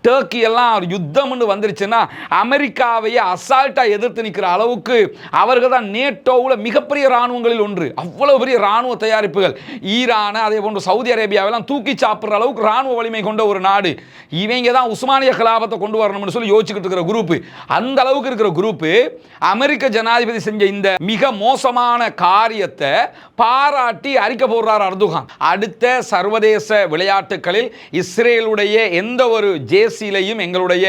Turkey எல்லாம் யுத்தம்னு வந்துருச்சுன்னா அமெரிக்காவையே அசால்ட்டா எதிர்த்து நிற்கிற அளவுக்கு அவர்கள் தான் நேட்டோவில் மிகப்பெரிய ராணுவங்களில் ஒன்று. அவ்வளவு பெரிய ராணுவ தயாரிப்புகள். ஈரான் அதே போன்று சவுதி அரேபியாவெல்லாம் தூக்கி சாப்பிட்ற அளவுக்கு ராணுவ வலிமை கொண்ட ஒரு நாடு. இவங்க தான் உஸ்மானிய கலாபத்தை கொண்டு வரணும்னு சொல்லி யோசிச்சுக்கிட்டு இருக்கிற குரூப். அந்த அளவுக்கு இருக்கிற குரூப் அமெரிக்க ஜனாதிபதி செஞ்ச இந்த மிக மோசமான காரியத்தை பாராட்டி அறிக்கை போடுறார் அர்துகான். அடுத்த சர்வதேச விளையாட்டுகளில் இஸ்ரேலுடைய எந்த ஒரு ஜேசிலையும் எங்களுடைய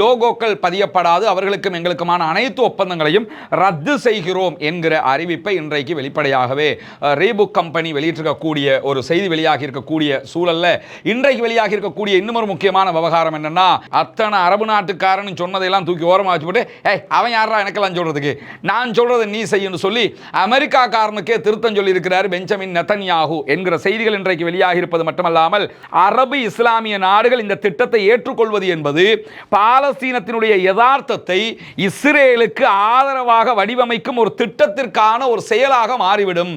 லோகோக்கள் பதியப்படாது, அவர்களுக்கும் எங்களுக்குமான அனைத்து ஒப்பந்தங்களையும் ரத்து செய்கிறோம் என்கிற அறிவிப்பை இன்றைக்கு வெளிப்படையாகவே ரீபுக் கம்பெனி வெளியிட்டிருக்கக்கூடிய ஒரு செய்தி வெளியாகி இருக்கக்கூடிய சூழல்ல இன்றைக்கு வெளியாகி இருக்கக்கூடிய இன்னொரு முக்கியமான விவகாரம் என்னன்னா, அத்தனை அரபு நாட்டுக்காரன் சொன்னதையெல்லாம் தூக்கி ஓரமாக வச்சுட்டு அவன் யாரா எனக்கெல்லாம் சொல்றதுக்கு, நான் சொல்றதை நீ செய்யணும் சொல்லி அமெரிக்கா காரனுக்கே திருத்தம் சொல்லி இருக்கிறார் பெஞ்சமின் நெதன்யாகு என்கிற செய்திகள் இன்றைக்கு வெளியாகி இருப்பது மட்டுமல்லாமல், அரபு இஸ்லாமிய நாடுகள் இந்த திட்டத்தை ஏற்றுக்கொள்வது என்பது பாலஸ்தீனத்தினுடைய யதார்த்தத்தை இஸ்ரேலுக்கு ஆதரவாக வடிவமைக்கும் ஒரு திட்டத்திற்கான ஒரு செயலாக மாறிவிடும்.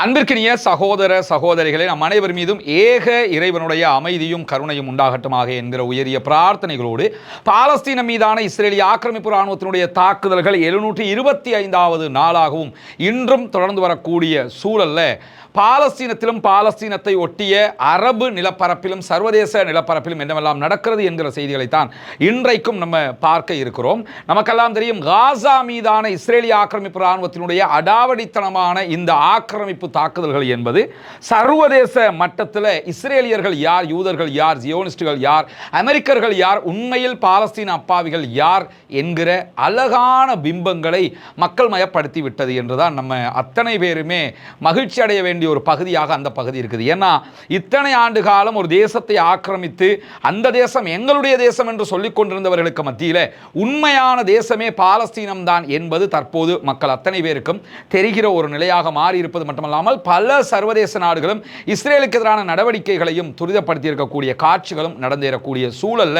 அன்பிற்கினிய சகோதர சகோதரிகளே, நம் அனைவர் மீதும் ஏக இறைவனுடைய அமைதியும் கருணையும் உண்டாகட்டுமாக என்கிற உயரிய பிரார்த்தனைகளோடு பாலஸ்தீனம் மீதான இஸ்ரேலிய ஆக்கிரமிப்பு ராணுவத்தினுடைய தாக்குதல்கள் 725வது நாளாகவும் இன்றும் தொடர்ந்து வரக்கூடிய சூழல்ல பாலஸ்தீனத்திலும் பாலஸ்தீனத்தை ஒட்டிய அரபு நிலப்பரப்பிலும் சர்வதேச நிலப்பரப்பிலும் என்னவெல்லாம் நடக்கிறது என்கிற செய்திகளைத்தான் இன்றைக்கும் நம்ம பார்க்க இருக்கிறோம். நமக்கெல்லாம் தெரியும், காசா மீதான இஸ்ரேலிய ஆக்கிரமிப்பு ராணுவத்தினுடைய அடாவடித்தனமான இந்த ஆக்கிரமிப்பு தாக்குதல்கள் என்பது சர்வதேச மட்டத்தில் இஸ்ரேலியர்கள் யார், யூதர்கள் யார், ஜியோனிஸ்டுகள் யார், அமெரிக்கர்கள் யார், உண்மையில் பாலஸ்தீன அப்பாவிகள் யார் என்கிற அழகான பிம்பங்களை மக்கள் மயப்படுத்தி விட்டது என்றுதான் நம்ம அத்தனை பேருமே மகிழ்ச்சி அடைய வேண்டிய ஒரு பகுதியாக அந்த பகுதி இருக்குது. ஏன்னா இத்தனை ஆண்டு காலம் ஒரு தேசத்தை ஆக்கிரமித்து அந்த தேசம் எங்களுடைய தேசம் என்று சொல்லிக் கொண்டிருந்தவர்களுக்கு மத்தியில் உண்மையான தேசமே பாலஸ்தீனம் தான் என்பது தற்போது மக்கள் அத்தனை பேருக்கும் தெரிகிற ஒரு நிலையாக மாறி இருப்பது மட்டுமல்லாமல், பல சர்வதேச நாடுகளும் இஸ்ரேலுக்கு எதிரான நடவடிக்கைகளையும் துரிதப்படுத்தி இருக்கக்கூடிய காட்சிகளும் நடந்தேறக்கூடிய சூழல்ல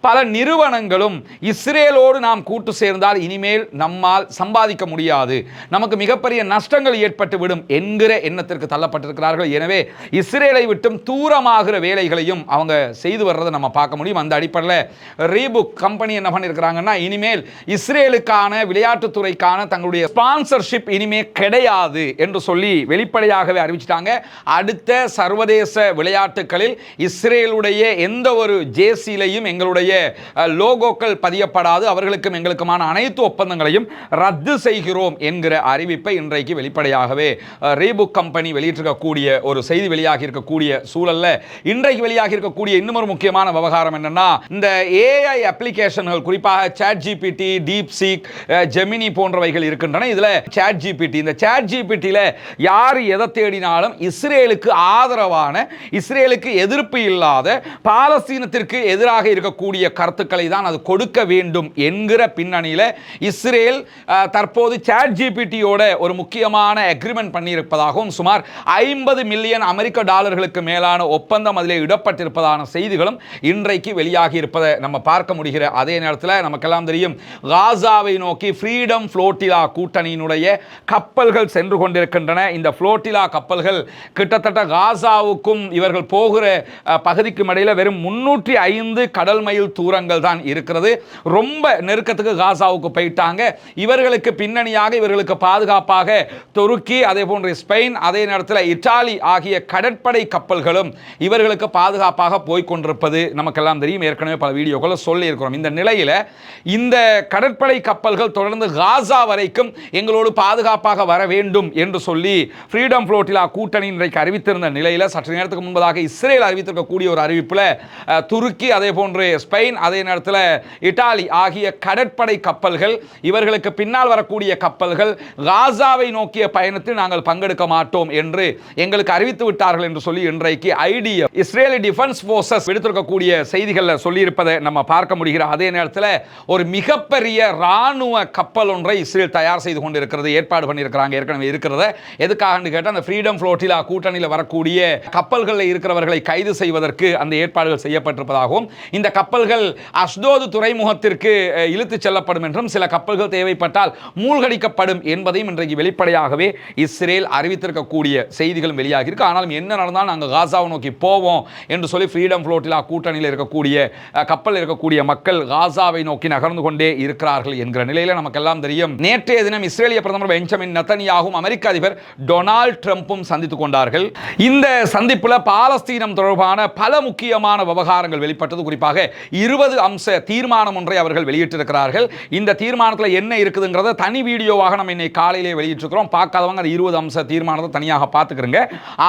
பல நிறுவனங்களும் இஸ்ரேலோடு நாம் கூட்டு சேர்ந்தால் இனிமேல் நம்மால் சம்பாதிக்க முடியாது, நமக்கு மிகப்பெரிய நஷ்டங்கள் ஏற்பட்டுவிடும் என்கிற எண்ணத்திற்கு தள்ளப்பட்டிருக்கிறார்கள். எனவே இஸ்ரேலை விட்டும் தூரமாகிற வேலைகளையும் அவங்க செய்து வர்றதை நம்ம பார்க்க முடியும். அந்த அடிப்படையில் ரீபுக் கம்பெனி என்ன பண்ணியிருக்கிறாங்கன்னா, இனிமேல் இஸ்ரேலுக்கான விளையாட்டுத்துறைக்கான தங்களுடைய ஸ்பான்சர்ஷிப் இனிமே கிடையாது என்று சொல்லி வெளிப்படையாகவே அறிவிச்சிட்டாங்க. அடுத்த சர்வதேச விளையாட்டுகளில் இஸ்ரேலுடைய எந்த ஒரு ஜேசிலையும் எங்களுடைய லோகோக்கள் பதியப்படாது, அவர்களுக்கும் எங்களுக்குமான அனைத்து ஒப்பந்தங்களையும் ரத்து செய்கிறோம் என்கிற அறிவிப்பை இன்றைக்கு வெளிப்படையாகவே ரீபுக் கம்பெனி வெளியிட்டிருக்கக்கூடிய ஒரு செய்தி வெளியாகி இருக்கக்கூடிய சூழல்ல இன்றைக்கு வெளியாகி இருக்கக்கூடிய இன்னொரு முக்கியமான விவகாரம் என்னன்னா, இந்த ஏஐ அப்ளிகேஷன்கள் குறிப்பாக ChatGPT, DeepSeek, Gemini போன்றவைகள் இருக்கின்றன. இதுல சாட் ஜிபிடி, இந்த சாட் ஜிபிடில யார் எதை தேடினாலும் இஸ்ரேலுக்கு ஆதரவான, இஸ்ரேலுக்கு எதிர்ப்பு இல்லாத, பாலஸ்தீனத்திற்கு எதிராக இருக்கக்கூடிய கருத்துக்களை தான் அது கொடுக்க வேண்டும் என்கிற பின்னணியில இஸ்ரேல் தற்போது சாட் ஜிபிடியோட ஒரு முக்கியமான அக்ரிமெண்ட் பண்ணியிருப்பதாகவும் சுமார் 50 மில்லியன் அமெரிக்க டாலர்களுக்கு மேலான ஒப்பந்தம் அதிலே இடப்பட்டிருப்பதான செய்திகளும் இன்றைக்கு வெளியாகி இருப்பதை நம்ம பார்க்க முடிகிற அதே நேரத்தில் நமக்கெல்லாம் தெரியும், காசாவை நோக்கி ஃப்ரீடம் ஃப்ளோட்டிலா கூட்டணியினுடைய கப்பல்கள் சென்று கொண்டிருக்கின்றன. இந்த ஃப்ளோட்டிலா கப்பல்கள் கிட்டத்தட்ட காசாவுக்கும் இவர்கள் போகிற பகுதிக்கும் இடையில் வெறும் 305 கடல் மைல் தூரங்கள் தான் இருக்கிறது. ரொம்ப நெருக்கத்துக்கு காசாவுக்கு போயிட்டாங்க. இவர்களுக்கு பின்னணியாக, இவர்களுக்கு பாதுகாப்பாக துருக்கி, அதே போன்ற ஸ்பெயின், அதே நேரத்தில் இத்தாலி ஆகிய கடற்படை கப்பல்களும் இவர்களுக்கு பாதுகாப்பாக போய்கொண்டிருப்பது நமக்கெல்லாம் தெரியும். ஏற்கனவே பல வீடியோக்களை சொல்லி இருக்கிறோம். இந்த நிலையில் இந்த கடற்படை கப்பல்கள் தொடர்ந்து காசா வரைக்கும் எங்களோடு பாதுகாப்பாக வர வேண்டும் என்று சொல்லி ஃப்ரீடம் ஃப்ளோட்டிலா கூட்டணி இன்றைக்கு அறிவித்திருந்த நிலையில் சற்று நேரத்துக்கு முன்பதாக இஸ்ரேல் அறிவித்திருக்கக்கூடிய ஒரு அறிவிப்பில் துருக்கி, அதே போன்று ஸ்பெயின், அதே நேரத்தில் இத்தாலி ஆகிய கடற்படை கப்பல்கள், இவர்களுக்கு பின்னால் வரக்கூடிய கப்பல்கள் காசாவை நோக்கிய பயணத்தில் நாங்கள் பங்கெடுக்க மாட்டோம் என்று எங்களுக்கு அறிவித்து விட்டார்கள் என்று சொல்லி இன்றைக்கு ஐடிஎஃப், இஸ்ரேலி டிஃபென்ஸ் ஃபோர்சஸ் எடுத்திருக்கக்கூடிய செய்திகளில் சொல்லியிருப்பதை நம்ம பார்க்க முடிகிற அதே நேரத்தில் ஒரு மிகப்பெரிய ராணுவ கப்பல் ஒன்றை இஸ்ரேல் தயார் செய்து கொண்டிருக்கிறது, ஏற்பாடு பண்ணியிருக்கிறாங்க. ஏற்கனவே இருக்கிறத எதுக்காக எதற்காக கேட்டால் அந்த ஃப்ரீடம் ஃப்ளோட்டிலா கூட்டணியில் வரக்கூடிய கப்பல்களில் இருக்கிறவர்களை கைது செய்வதற்கு அந்த ஏற்பாடுகள் செய்யப்பட்டிருப்பதாகவும் இந்த கப்பல்கள் அஸ்தோது துறைமுகத்திற்கு இழுத்துச் செல்லப்படும் என்றும் சில கப்பல்கள் தேவைப்பட்டால் மூழ்கடிக்கப்படும் என்பதையும் இன்றைக்கு வெளிப்படையாகவே இஸ்ரேல் அறிவித்திருக்கக்கூடிய செய்திகளும் வெளியாகி இருக்கு. ஆனாலும் என்ன நடந்தாலும் நாங்கள் காசாவை நோக்கி போவோம் என்று சொல்லி ஃப்ரீடம் ஃப்ளோட்டிலா கூட்டணியில் இருக்கக்கூடிய கப்பல் இருக்கக்கூடிய மக்கள் காசாவை நோக்கி நகர்ந்து கொண்டே இருக்கிறார்கள் என்கிற நிலையில் நமக்கெல்லாம் தெரியும். நேற்றைய தினம் இஸ்ரேலிய பிரதமர் பெஞ்சமின் நெதன்யாகும் அமெரிக்க அதிபர் டொனால்ட் ட்ரம்பும் சந்தித்துக் கொண்டார்கள். இந்த சந்திப்பில் பாலஸ்தீனம் தொடர்பான பல முக்கியமான விவகாரங்கள் வெளிப்பட்டது. குறிப்பாக 20 அம்ச தீர்மானம் ஒன்றை அவர்கள் வெளியிட்டிருக்கிறார்கள். இந்த தீர்மானத்தில் என்ன இருக்குதுங்கிறத தனி வீடியோவாக நம்ம இன்னைக்கு காலையிலே வெளியிட்டிருக்கிறோம். பார்க்காதவங்க அந்த 20 அம்ச தீர்மானத்தை தனியாக பார்த்துக்கிறங்க.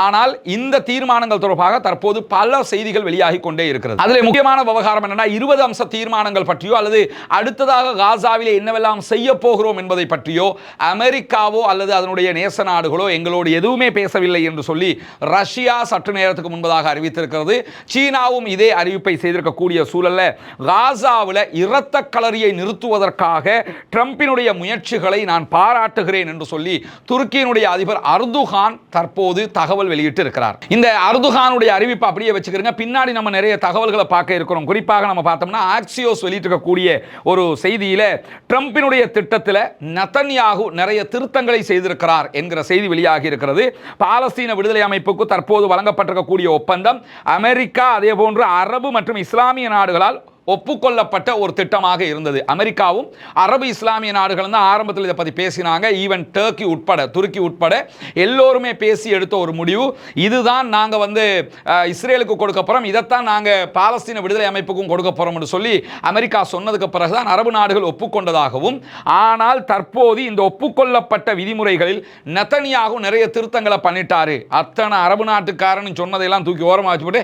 ஆனால் இந்த தீர்மானங்கள் தொடர்பாக தற்போது பல செய்திகள் வெளியாகி கொண்டே இருக்கிறது. அதில் முக்கியமான விவகாரம் என்னன்னா 20 அம்ச தீர்மானங்கள் பற்றியோ அல்லது அடுத்ததாக காசாவிலே என்னவெல்லாம் செய்ய போகிறோம் என்பதை பற்றியோ அமெரிக்காவோ அல்லது அதனுடைய நேச நாடுகளோ எங்களோடு எதுவுமே பேசவில்லை என்று சொல்லி ரஷ்யா சற்று நேரத்துக்கு முன்பதாக அறிவித்திருக்கிறது. சீனாவும் இதே அறிவிப்பை செய்திருக்கக்கூடிய சூழல்ல காசாவில் இரத்த களரியை நிறுத்துவதற்காக ட்ரம்பினுடைய முயற்சிகளை நான் பாராட்டுகிறேன் என்று சொல்லி துருக்கியினுடைய அதிபர் அர்துகான் தற்போது தகவல் வெளியிட்டு இருக்கிறார். இந்த அர்துகானுடைய அறிவிப்பு அப்படியே வச்சுக்கிறங்க. பின்னாடி நம்ம நிறைய தகவல்களை பார்க்க இருக்கிறோம். குறிப்பாக நம்ம பார்த்தோம்னா ஆக்சியோஸ் வெளியிட்டிருக்கக்கூடிய ஒரு செய்தியில ட்ரம்பினுடைய திட்டத்தில் நெதன்யாகு நிறைய திருத்தங்களை செய்திருக்கிறார் என்கிற செய்தி வெளியாகி இருக்கிறது. பாலஸ்தீன விடுதலை அமைப்புக்கு தற்போது வழங்கப்பட்டிருக்கக்கூடிய ஒப்பந்தம் அமெரிக்கா அதே போன்று அரபு மற்றும் இஸ்லாமிய நாடுகளால் ஒப்புக்கொள்ளப்பட்ட ஒரு திட்டமாக இருந்தது. அமெரிக்காவும் அரபு இஸ்லாமிய நாடுகளும் தான் ஆரம்பத்தில் இதை பற்றி பேசினாங்க. ஈவன் டர்க்கி உட்பட துருக்கி உட்பட எல்லோருமே பேசி எடுத்த ஒரு முடிவு இதுதான். நாங்கள் இஸ்ரேலுக்கு கொடுக்க போகிறோம், இதைத்தான் நாங்கள் பாலஸ்தீன விடுதலை அமைப்புக்கும் கொடுக்க போகிறோம் என்று சொல்லி அமெரிக்கா சொன்னதுக்கு பிறகுதான் அரபு நாடுகள் ஒப்புக்கொண்டதாகவும், ஆனால் தற்போது இந்த ஒப்புக்கொள்ளப்பட்ட விதிமுறைகளில் நெதன்யாகு நிறைய திருத்தங்களை பண்ணிட்டாரு. அத்தனை அரபு நாட்டுக்காரன் சொன்னதையெல்லாம் தூக்கி ஓரமாக வச்சு போட்டு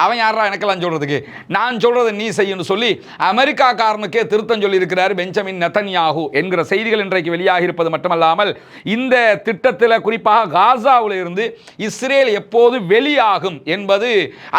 அவன் யாரா எனக்கெல்லாம் சொல்றதுக்கு, நான் சொல்றதை நீ செய்ய சொல்லி அமெரிக்கா காரனுக்கே திருத்தம் சொல்லி இருக்கிறார் பெஞ்சமின் நெதன்யாகு என்கிற செய்திகள் இன்றைக்கு வெளியாகி இருப்பது மட்டுமல்லாமல் இந்த திட்டத்தில் குறிப்பாக காசாவில் இருந்து இஸ்ரேல் எப்போது வெளியாகும் என்பது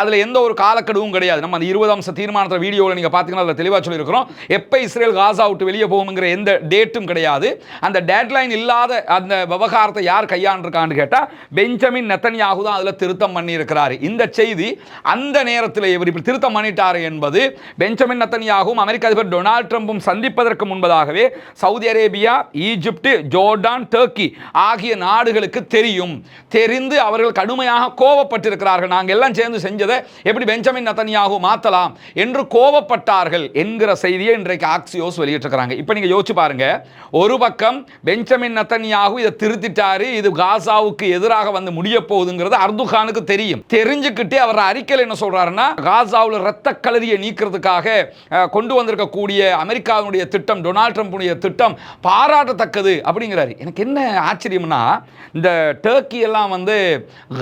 அதில் எந்த ஒரு காலக்கெடுவும் கிடையாது. நம்ம அந்த 20 அம்ச தீர்மானத்தில் வீடியோவில் நீங்கள் பார்த்தீங்கன்னா அதில் தெளிவாக சொல்லியிருக்கிறோம். எப்போ இஸ்ரேல் காசா விட்டு வெளியே போகுங்கிற எந்த டேட்டும் கிடையாது. அந்த டேட்லைன் இல்லாத அந்த விவகாரத்தை யார் கையாண்டிருக்கான்னு கேட்டால் பெஞ்சமின் நெதன்யாகு தான் அதில் திருத்தம் பண்ணி இருக்கிறார். இந்த செய்தி அந்த நேரத்தில் இவர் இப்படி திருத்தம் பண்ணிட்டார் என்பது பெஞ்சமின் நெதன்யாகும் அமெரிக்க அதிபர் டொனால்ட் ட்ரம்பும் சந்திப்பதற்கு முன்பதாகவே Saudi Arabia, Egypt, Jordan, Turkey ஆகிய நாடுகளுக்கு தெரிந்து அவர்கள் கடுமையாக கோபப்பட்டிருக்கிறார்கள். நாங்கள் எல்லாம் சேர்ந்து செஞ்சதை எப்படி பெஞ்சமின் நெதன்யாகு மாற்றலாம் என்று கோபப்பட்டார்கள் என்கிற செய்தியை இன்றைக்கு ஆக்சியோஸ் வெளியிட்டிருக்கிறாங்க. இப்போ நீங்கள் யோசிச்சு பாருங்க, ஒரு பக்கம் பெஞ்சமின் நெதன்யாகு இதை திருத்திட்டாரு, இது காசாவுக்கு எதிராக வந்து முடிய போகுதுங்கிறது அர்துகானுக்கு தெரியும். தெரிஞ்சுக்கிட்டே அவர் அறிக்கையில் என்ன சொல்றாருன்னா காசாவில் இரத்த களரியை நீக்கிறதுக்காக கொண்டு வந்திருக்கக்கூடிய அமெரிக்காவுடைய திட்டம், டொனால்ட் ட்ரம்புடைய திட்டம் பாராட்டத்தக்கது அப்படிங்கிறாரு. எனக்கு என்ன ஆச்சரியம்னா இந்த டர்க்கி எல்லாம்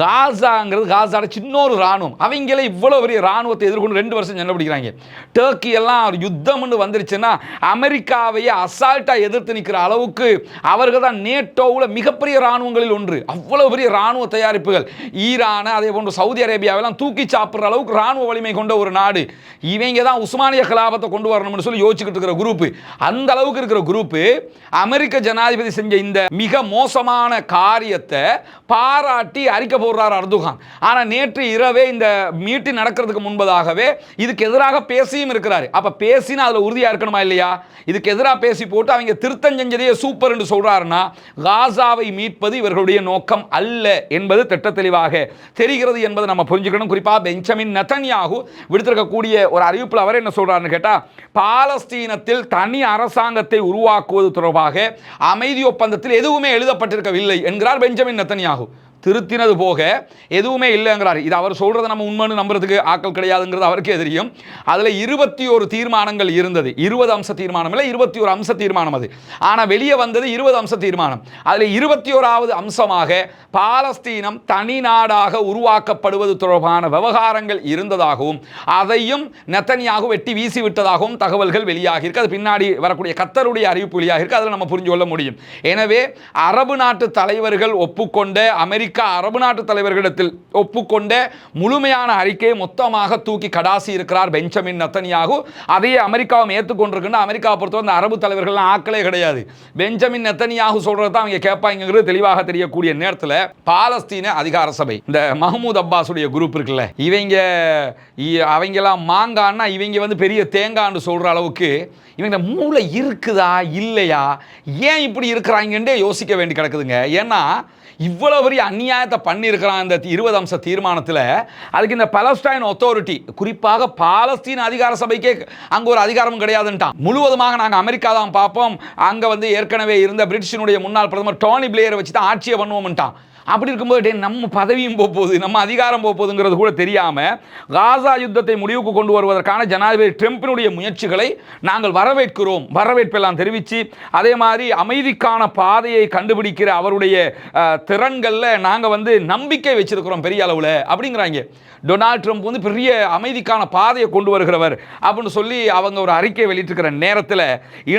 காசாங்கிறது காசாட சின்ன ஒரு ராணுவம், அவங்களே இவ்வளவு பெரிய ராணுவத்தை எதிர்கொண்டு 2 வருஷம் சண்டை பிடிக்கிறாங்க. டர்க்கி எல்லாம் யுத்தம் வந்துருச்சுன்னா அமெரிக்காவையே அசால்ட்டா எதிர்த்து நிற்கிற அளவுக்கு அவர்கள் தான் நேட்டோவில் மிகப்பெரிய ராணுவங்களில் ஒன்று. அவ்வளவு பெரிய ராணுவ தயாரிப்புகள் ஈரான் அதே போன்று சவுதி அரேபியாவெல்லாம் தூக்கி சாப்பிடுற அளவுக்கு ராணுவ வலிமை கொண்ட ஒரு நாடு. இவங்க தான் உஸ்மானிய கலாபத்தை கொண்டு வரணும்னு சொல்லி யோசிச்சுக்கிட்டு இருக்கிற குரூப். அந்த அளவுக்கு இருக்கிற குரூப் அமெரிக்க ஜனாதிபதி செஞ்ச இந்த மிக மோசமான காரியத்தை பாராட்டி அறிக்கை போடுறார் அர்துகான். ஆனா நேற்று இரவே இந்த மீட்டிங் நடக்கிறதுக்கு முன்பதாகவே இதுக்கு எதிராக பேசியும் இருக்கிறார். அப்ப பேசினா அதுல உறுதியா இருக்கணுமா இல்லையா? இதுக்கு எதிராக பேசி போட்டு அவங்க திருத்தம் செஞ்சதே சூப்பர் என்று சொல்றாருன்னா காசாவை மீட்பது இவர்களுடைய நோக்கம் அல்ல என்பது திட்ட தெளிவாக தெரிகிறது என்பதை நம்ம புரிஞ்சுக்கணும். குறிப்பாக பெஞ்சமின் நெதன்யாகு விடுத்திருக்கக்கூடிய ஒரு அறிவிப்பில் அவர் என்ன சொல்றாருன்னு கேட்டா, பாலஸ்தீனத்தில் தனி அரசாங்கத்தை உருவாக்குவது தொடர்பாக அமைதி ஒப்பந்தத்தில் எதுவுமே எழுதப்பட்டிருக்கவில்லை என்கிறார் பெஞ்சமின் நெதன்யாகு. திருத்தினது போக எதுவுமே இல்லைங்கிறார். இது அவர் சொல்றதை நம்ம உண்மைன்னு நம்புறதுக்கு ஆட்கள் கிடையாதுங்கிறது அவருக்கே தெரியும். அதில் 21 தீர்மானங்கள் இருந்தது. 20 அம்ச தீர்மானம் இல்லை, 21 அம்ச தீர்மானம் அது. ஆனால் வெளியே வந்தது 20 அம்ச தீர்மானம். அதில் 21வது அம்சமாக பாலஸ்தீனம் தனி நாடாக உருவாக்கப்படுவது தொடர்பான விவகாரங்கள் இருந்ததாகவும் அதையும் நெதன்யாகு வெட்டி வீசி விட்டதாகவும் தகவல்கள் வெளியாகி இருக்கு. அது பின்னாடி வரக்கூடிய கத்தருடைய அறிவிப்பு வெளியாக இருக்கு. அதில் நம்ம புரிஞ்சு கொள்ள முடியும். எனவே அரபு நாட்டு தலைவர்கள் ஒப்புக்கொண்ட அமெரிக்க அமெரிக்கா அரபு நாட்டு தலைவர்களிடத்தில் ஒப்புக்கொண்ட முழுமையான அறிக்கையை மொத்தமாக தூக்கி கடாசி இருக்கிறார் பெஞ்சமின் நெத்தன்யாகு. அதையே அமெரிக்காவும் ஏற்றுக்கொண்டிருக்குன்னா அமெரிக்காவை பொறுத்தவரை அந்த அரபு தலைவர்கள்லாம் ஆக்களே கிடையாது. பெஞ்சமின் நெத்தன்யாகு சொல்றது தான் அவங்க கேட்பாங்கிறது தெளிவாக தெரியக்கூடிய நேரத்தில் பாலஸ்தீன அதிகார சபை இந்த மஹ்மூத் அப்பாஸுடைய குரூப் இருக்குல்ல, அவங்கெல்லாம் மாங்கான்னா இவங்க வந்து பெரிய தேங்கான்னு சொல்ற அளவுக்கு இவங்க மூளை இருக்குதா இல்லையா, ஏன் இப்படி இருக்கிறாங்கன்றே யோசிக்க வேண்டி கிடக்குதுங்க. ஏன்னா இவ்வளவு பெரிய அநியாயத்தை பண்ணியிருக்கிறான் இந்த 20 அம்ச தீர்மானத்தில். அதுக்கு இந்த பலஸ்டைன் அத்தாரிட்டி, குறிப்பாக பாலஸ்தீன அதிகார சபைக்கே அங்கே ஒரு அதிகாரமும் கிடையாதுன்ட்டான். முழுவதுமாக நாங்கள் அமெரிக்கா தான் பார்ப்போம், அங்கே வந்து ஏற்கனவே இருந்த பிரிட்டிஷினுடைய முன்னாள் பிரதமர் டோனி பிளேயரை வச்சு தான் ஆட்சியை பண்ணுவோம்ட்டான். அப்படி இருக்கும்போது நம்ம பதவியும் போகுது, நம்ம அதிகாரம் போகுதுங்கிறது கூட தெரியாமல் காசா யுத்தத்தை முடிவுக்கு கொண்டு வருவதற்கான ஜனாதிபதி ட்ரம்பினுடைய முயற்சிகளை நாங்கள் வரவேற்கிறோம், வரவேற்பெல்லாம் தெரிவித்து அதே மாதிரி அமைதிக்கான பாதையை கண்டுபிடிக்கிற அவருடைய திறன்களில் நாங்கள் வந்து நம்பிக்கை வச்சிருக்கிறோம் பெரிய அளவில் அப்படிங்கிறாங்க. டொனால்ட் ட்ரம்ப் வந்து பெரிய அமைதிக்கான பாதையை கொண்டு வருகிறவர் அப்படின்னு சொல்லி அவங்க ஒரு அறிக்கை வெளியிட்டிருக்கிற நேரத்தில்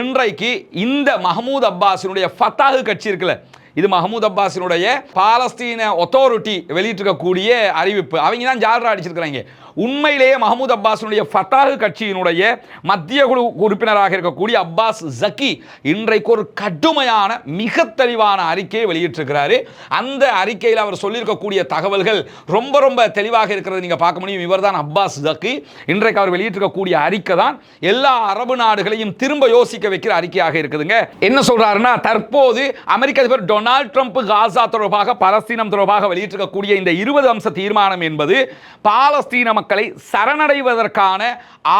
இன்றைக்கு இந்த மஹ்மூத் அப்பாஸினுடைய ஃபத்தாஹ் கட்சி இருக்குல்ல, இது மஹ்மூத் அப்பாஸினுடைய பாலஸ்தீன அத்தாரிட்டி வெளியிட்டிருக்கக்கூடிய அறிவிப்பு. அவங்க தான் ஜால்ரா அடிச்சிருக்கிறாங்க. உண்மையிலேயே மஹ்மூத் அப்பாஸினுடைய ஃபத்தாஹ் கட்சியினுடைய மத்திய குழு உறுப்பினராக இருக்கக்கூடிய அப்பாஸ் ஜக்கி இன்றைக்கு ஒரு கடுமையான மிக தெளிவான அறிக்கையை வெளியிட்டிருக்கிறாரு. அந்த அறிக்கையில் அவர் சொல்லியிருக்கக்கூடிய தகவல்கள் ரொம்ப ரொம்ப தெளிவாக இருக்கிறது நீங்கள் பார்க்க முடியும். இவர் தான் அப்பாஸ் ஜக்கி. இன்றைக்கு அவர் வெளியிட்டிருக்கக்கூடிய அறிக்கை தான் எல்லா அரபு நாடுகளையும் திரும்ப யோசிக்க வைக்கிற அறிக்கையாக இருக்குதுங்க. என்ன சொல்றாருன்னா, தற்போது அமெரிக்க அதிபர் டொனால்ட் ட்ரம்ப் காசா தொடர்பாக பலஸ்தீனம் தொடர்பாக வெளியிட்டிருக்கக்கூடிய இந்த 20 அம்ச தீர்மானம் என்பது பாலஸ்தீன மக்களை சரணடைவதற்கான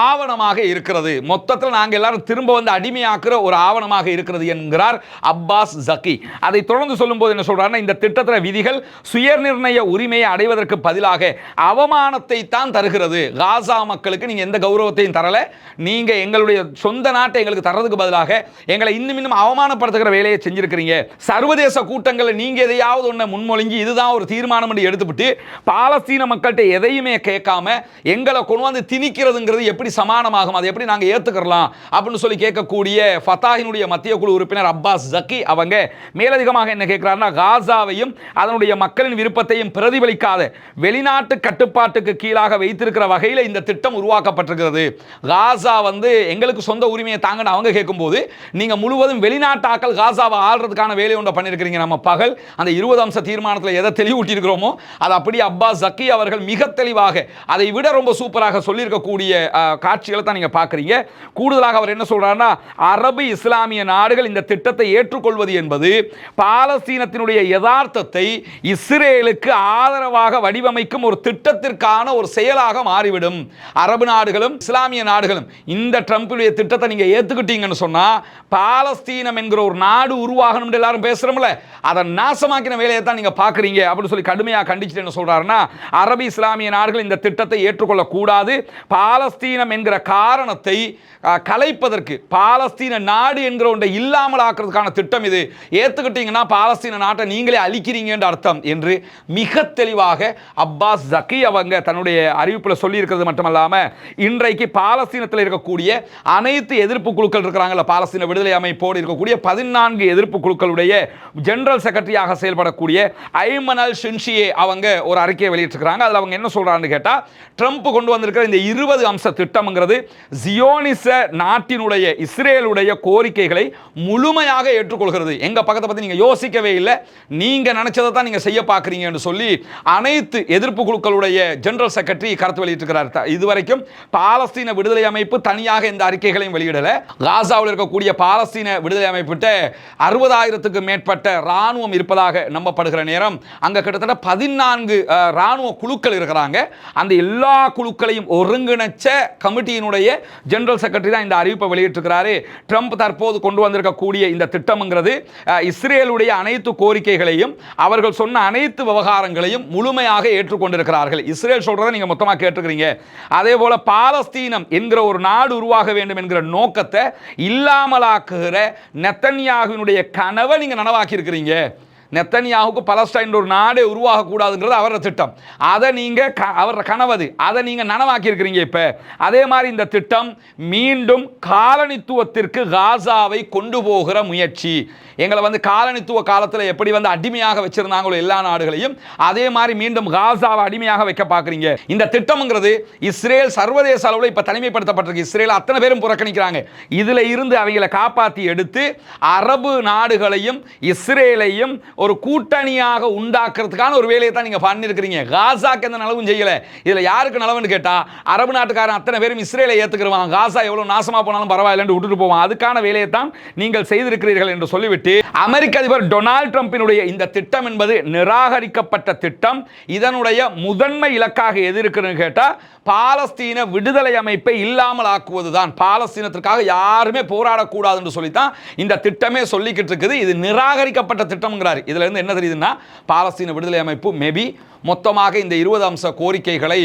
ஆவணமாக இருக்கிறது. மொத்தத்தில் நாங்கள் எல்லாரும் திரும்ப வந்து அடிமையாக்குற ஒரு ஆவணமாக இருக்கிறது என்கிறார் அப்பாஸ் ஜக்கி. அதை தொடர்ந்து சொல்லும்போது என்ன சொல்றாருன்னா, இந்த திட்டத்தின் விதிகள் சுயநிர்ணய உரிமையை அடைவதற்கு பதிலாக அவமானத்தை தான் தருகிறது. காசா மக்களுக்கு நீங்க எந்த கௌரவத்தையும் தரல, நீங்க எங்களுடைய சொந்த நாட்டை எங்களுக்கு தரதுக்கு பதிலாக எங்களை இன்னும் அவமானப்படுத்துகிற வேலையை செஞ்சிருக்கிறீங்க. சர்வதேச கூட்டங்களில் நீங்க எதையாவது ஒன்று முன்மொழிஞ்சி இதுதான் ஒரு தீர்மானம் என்று எடுத்துவிட்டு பாலஸ்தீன மக்கள்கிட்ட எதையுமே கேட்காம எங்களை கொண்டு வந்து திணிக்கிறதுங்கிறது எப்படி சமானமாகும், அதை எப்படி நாங்கள் ஏற்றுக்கலாம் அப்படின்னு சொல்லி கேட்கக்கூடிய ஃபத்தாஹினுடைய மத்திய குழு உறுப்பினர் அப்பாஸ் ஜக்கி அவங்க மேலதிகமாக என்ன கேட்கிறாருன்னா, காசாவையும் அதனுடைய மக்களின் விருப்பத்தையும் பிரதிபலிக்காத வெளிநாட்டு கட்டுப்பாட்டுக்கு கீழாக வைத்திருக்கிற வகையில் இந்த திட்டம் உருவாக்கப்பட்டிருக்கிறது. காசா வந்து எங்களுக்கு சொந்த உரிமையை தாங்கன்னு அவங்க கேட்கும்போது நீங்க முழுவதும் வெளிநாட்டாக்கள் காசாவை ஆள்றதுக்கான வேலையை ஒன்றை பண்ணியிருக்கிறீங்க. நம்ம பகல் அந்த 20 அம்ச தீர்மானத்தில் எதை தெளிவூட்டி இருக்கிறோமோ அது அப்படி அப்பாஸ் ஜக்கி அவர்கள் மிக தெளிவாக அதை விட ரொம்ப சூப்பராக சொல்லியிருக்கக்கூடிய காட்சிகளை தான் நீங்க பார்க்குறீங்க. கூடுதலாக அவர் என்ன சொல்றாருன்னா, அரபு இஸ்லாமிய நாடுகள் இந்த திட்டத்தை ஏற்றுக்கொள்வது என்பது பாலஸ்தீனத்தினுடைய யதார்த்தத்தை இஸ்ரேலுக்கு ஆதரவாக வடிவமைக்கும் ஒரு திட்டத்திற்கான ஒரு செயலாக மாறிவிடும். அரபு நாடுகளும் இஸ்லாமிய நாடுகளும் இந்த ட்ரம்புடைய திட்டத்தை நீங்க ஏத்துக்கிட்டீங்கன்னு சொன்னா பாலஸ்தீனம் என்கிற ஒரு நாடு உருவாகணும் எல்லாரும் பேசுறோம்ல, அதை நாசமாக்கின வேலையை தான் நீங்க பார்க்குறீங்க அப்படின்னு சொல்லி கடுமையாக கண்டிச்சுட்டு என்ன சொல்றாருன்னா, அரபு இஸ்லாமிய நாடுகள் இந்த திட்டத்தை ஏற்றுக்கொள்ளக்கூடாது. பாலஸ்தீனம் என்கிற காரணத்தை கலைப்பதற்கு, பாலஸ்தீன நாடு என்கிற ஒன்றை இல்லாமல் ஆக்குறதுக்கான திட்டம் இது. ஏற்றுக்கிட்டீங்கன்னா பாலஸ்தீன நாட்டை நீங்களே அழிக்கிறீங்க என்ற அர்த்தம் என்று மிக தெளிவாக அப்பாஸ் ஜக்கி அவங்க தன்னுடைய அறிவிப்பில் சொல்லி இருக்கிறது மட்டுமல்லாம இன்றைக்கு பாலஸ்தீனத்தில் இருக்கக்கூடிய அனைத்து எதிர்ப்பு குழுக்கள் இருக்கிறாங்கல்ல, பாலஸ்தீன விடுதலை அமைப்போடு இருக்கக்கூடிய 14 எதிர்ப்பு குழுக்களுடைய ஜெனரல் செக்ரட்டரியாக செயல்படக்கூடிய ஐமன் அல் ஷின்ஷியே அவங்க ஒரு அறிக்கையை வெளியிட்டிருக்கிறாங்க. அதில் அவங்க என்ன சொல்றாங்கன்னு கேட்டா, ட்ரம்ப் கொண்டு வந்திருக்கிற இந்த 20 அம்ச திட்டம்ங்கிறது ஜியோனிச நாட்டினுடைய இஸ்ரேலுடைய கோரிக்கைகளை முழுமையாக ஏற்றுக்கொள்கிறது. எங்க பக்கத்தை பத்தி நீங்க யோசிக்கவே இல்லை, நீங்க நினைச்சதை தான் நீங்க செய்ய பார்க்குறீங்க என்று சொல்லி அனைத்து எதிர்ப்பு குழுக்களுடைய ஜெனரல் செக்ரட்டரி கருத்து வெளியிட்டிருக்கிறார். இதுவரைக்கும் பாலஸ்தீன விடுதலை அமைப்பு தனியாக இந்த அறிக்கைகளையும் வெளியிடல. காசாவில் இருக்கக்கூடிய பாலஸ்தீன விடுதலை அமைப்பிட்ட 60,000க்கு மேற்பட்ட ராணுவம் இருப்பதாக நம்பப்படுகிற நேரம் அங்க கிட்டத்தட்ட 14 ராணுவ குழுக்கள் இருக்கிறாங்க. அந்த எல்லா குழுக்களையும் ஒருங்கிணைச்ச கமிட்டியினுடைய ஜெனரல் செக்ரட்டரி தான் இந்த அறிவிப்பை வெளியிட்டிருக்கிறாரு. ட்ரம்ப் தற்போது கொண்டு வந்திருக்கக்கூடிய இந்த திட்டம்ங்கிறது இஸ்ரேலுடைய அனைத்து கோரிக்கைகளையும் அவர்கள் சொன்ன அனைத்து விவகாரங்களையும் முழுமையாக ஏற்றுக்கொண்டிருக்கிறார்கள். இஸ்ரேல் சொல்றதை நீங்க மொத்தமா கேட்டுக்கிறீங்க. அதே போல பாலஸ்தீனம் என்கிற ஒரு நாடு உருவாக வேண்டும் என்கிற நோக்கத்தை இல்லாமலாக்குகிற நெத்தன்யாகுவினுடைய கனவை நீங்க நனவாக்கி இருக்கிறீங்க. நெத்தனியாவுக்கு பலஸ்டைன் ஒரு நாடே உருவாகக்கூடாதுங்கிறது அவரோட திட்டம். அதை நீங்கள் அவரோட கனவது அதை நீங்கள் நனவாக்கி இருக்கிறீங்க. இப்போ அதே மாதிரி இந்த திட்டம் மீண்டும் காலனித்துவத்திற்கு காசாவை கொண்டு போகிற முயற்சி. எங்களை வந்து காலனித்துவ காலத்தில் எப்படி வந்து அடிமையாக வச்சிருந்தாங்களோ எல்லா நாடுகளையும் அதே மாதிரி மீண்டும் காசாவை அடிமையாக வைக்க பார்க்குறீங்க. இந்த திட்டம்ங்கிறது இஸ்ரேல் சர்வதேச அளவில் இப்போ தனிமைப்படுத்தப்பட்டிருக்கு. இஸ்ரேல் அத்தனை பேரும் புறக்கணிக்கிறாங்க. இதில் இருந்து அவங்களை காப்பாற்றி எடுத்து அரபு நாடுகளையும் இஸ்ரேலையும் ஒரு கூட்டணியாக உண்டாக்குறதுக்கான ஒரு வேலையை தான் நீங்கள் பண்ணியிருக்கிறீங்க. காசாக்கு எந்த நலவும் செய்யலை. இதில் யாருக்கு நலவுன்னு கேட்டால் அரபு நாட்டுக்காரன் அத்தனை பேரும் இஸ்ரேலை ஏற்றுக்கிறவான். காசா எவ்வளோ நாசமாக போனாலும் பரவாயில்லைன்னு விட்டுட்டு போவான். அதுக்கான வேலையை தான் நீங்கள் செய்திருக்கிறீர்கள் என்று சொல்லிவிட்டு அமெரிக்க அதிபர் டொனால்ட் ட்ரம்பினுடைய இந்த திட்டம் என்பது நிராகரிக்கப்பட்ட திட்டம். இதனுடைய முதன்மை இலக்காக எது இருக்குன்னு கேட்டால் பாலஸ்தீன விடுதலை அமைப்பை இல்லாமல் ஆக்குவதுதான். பாலஸ்தீனத்திற்காக யாருமே போராடக்கூடாது என்று சொல்லித்தான் இந்த திட்டமே சொல்லிக்கிட்டு இருக்குது. இது நிராகரிக்கப்பட்ட திட்டம்ங்கிறார். இதுல இருந்து என்ன தெரியுதுன்னா பாலஸ்தீன விடுதலை அமைப்பு மேபி மொத்தமாக இந்த 20 அம்ச கோரிக்கைகளை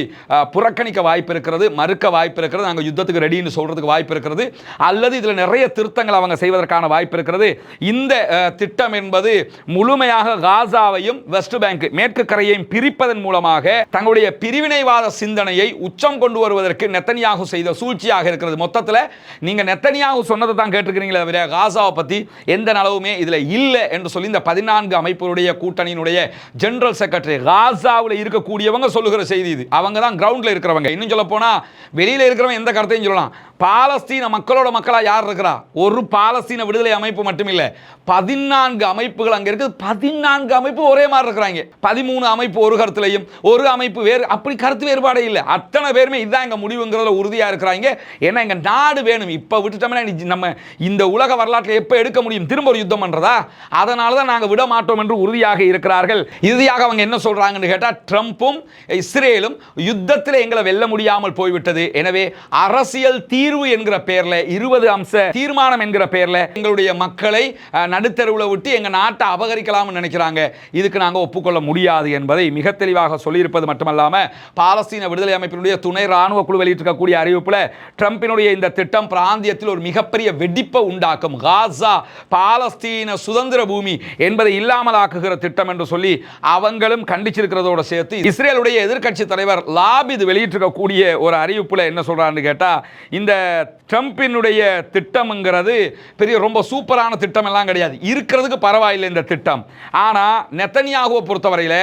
புறக்கணிக்க வாய்ப்பு இருக்கிறது, மறுக்க வாய்ப்பு இருக்கிறது, நாங்கள் யுத்தத்துக்கு ரெடின்னு சொல்றதுக்கு வாய்ப்பு இருக்கிறது, அல்லது இதில் நிறைய திருத்தங்கள் அவங்க செய்வதற்கான வாய்ப்பு இருக்கிறது. இந்த திட்டம் என்பது முழுமையாக காசாவையும் வெஸ்ட் பேங்க் மேற்கு கரையையும் பிரிப்பதன் மூலமாக தங்களுடைய பிரிவினைவாத சிந்தனையை உச்சம் கொண்டு வருவதற்கு நெத்தனியாகு செய்த சூழ்ச்சியாக இருக்கிறது. மொத்தத்தில் நீங்க நெத்தனியாகு சொன்னதை தான் கேட்டுக்கிறீங்களே தவிர காசாவை பற்றி எந்த நலவுமே இதில் இல்லை என்று சொல்லி இந்த 14 அமைப்புடைய கூட்டணியினுடைய ஜெனரல் செக்ரட்டரி காசாவில் இருக்கக்கூடியவங்க சொல்லுகிற செய்தி இது. அவங்க தான் கிரவுண்டில் இருக்கிறவங்க. இன்னும் சொல்ல போனா வெளியில் இருக்கிறவங்க எந்த கருத்தையும் சொல்லலாம். பாலஸ்தீன மக்களோட மக்களா யார் இருக்கிறா? ஒரு பாலஸ்தீன விடுதலை அமைப்பு மட்டும் இல்லை, 14 அமைப்புகள் அங்க இருக்கு. 14 அமைப்பு ஒரே மாதிரி இருக்கிறாங்க. 13 அமைப்பு ஒரு கருத்துலையும் ஒரு அமைப்பு வேறு, அப்படி கருத்து வேறுபாடே இல்லை. அத்தனை பேருமே இதுதான் எங்க முடிவுங்கிறதுல உறுதியா இருக்கிறாங்க. ஏன்னா எங்க நாடு வேணும். இப்ப விட்டுட்டோம்னா நம்ம இந்த உலக வரலாற்றில் எப்ப எடுக்க முடியும்? திரும்ப ஒரு யுத்தம் பண்றதா? அதனால தான் நாங்கள் விட மாட்டோம் என்று உறுதியாக இருக்கிறார்கள். இறுதியாக அவங்க என்ன சொல்றாங்கன்னு கேட்டா, ட்ரம்பும் இஸ்ரேலும் யுத்தத்தில் எங்களை வெல்ல முடியாமல் போய்விட்டது, எனவே அரசியல் தீர்வு என்கிற பெயர்ல 20 அம்ச தீர்மானம் என்கிற பெயர்ல எங்களுடைய மக்களை நடுத்தருவில் விட்டு எங்க நாட்டை அபகரிக்கலாம்னு நினைக்கிறாங்க. இதுக்கு நாங்க ஒப்புக்கொள்ள முடியாது என்பதை மிக தெளிவாக சொல்லியிருப்பது மட்டுமல்லாம பாலஸ்தீன விடுதலை அமைப்பினுடைய துணை ராணுவ குழு வெளியிட்டிருக்கக்கூடிய அறிவிப்புல ட்ரம்பினுடைய இந்த திட்டம் பிராந்தியத்தில் ஒரு மிகப்பெரிய வெடிப்பை உண்டாக்கும், காசா பாலஸ்தீன சுதந்திர பூமி என்பதை இல்லாமல் ஆக்குகிற திட்டம் என்று சொல்லி அவங்களும் கண்டிச்சிருக்கிறதோட சேர்த்து இஸ்ரேலுடைய எதிர்க்கட்சி தலைவர் லாபித் வெளியிட்டிருக்கக்கூடிய ஒரு அறிவிப்புல என்ன சொல்றான்னு கேட்டா, இந்த ட்ரம்பினுடைய திட்டம்ங்கிறது பெரிய ரொம்ப சூப்பரான திட்டம் எல்லாம் கிடையாது, இருக்கிறதுக்கு பரவாயில்லை இந்த திட்டம். ஆனா நெத்தனியாகுவை பொறுத்தவரையில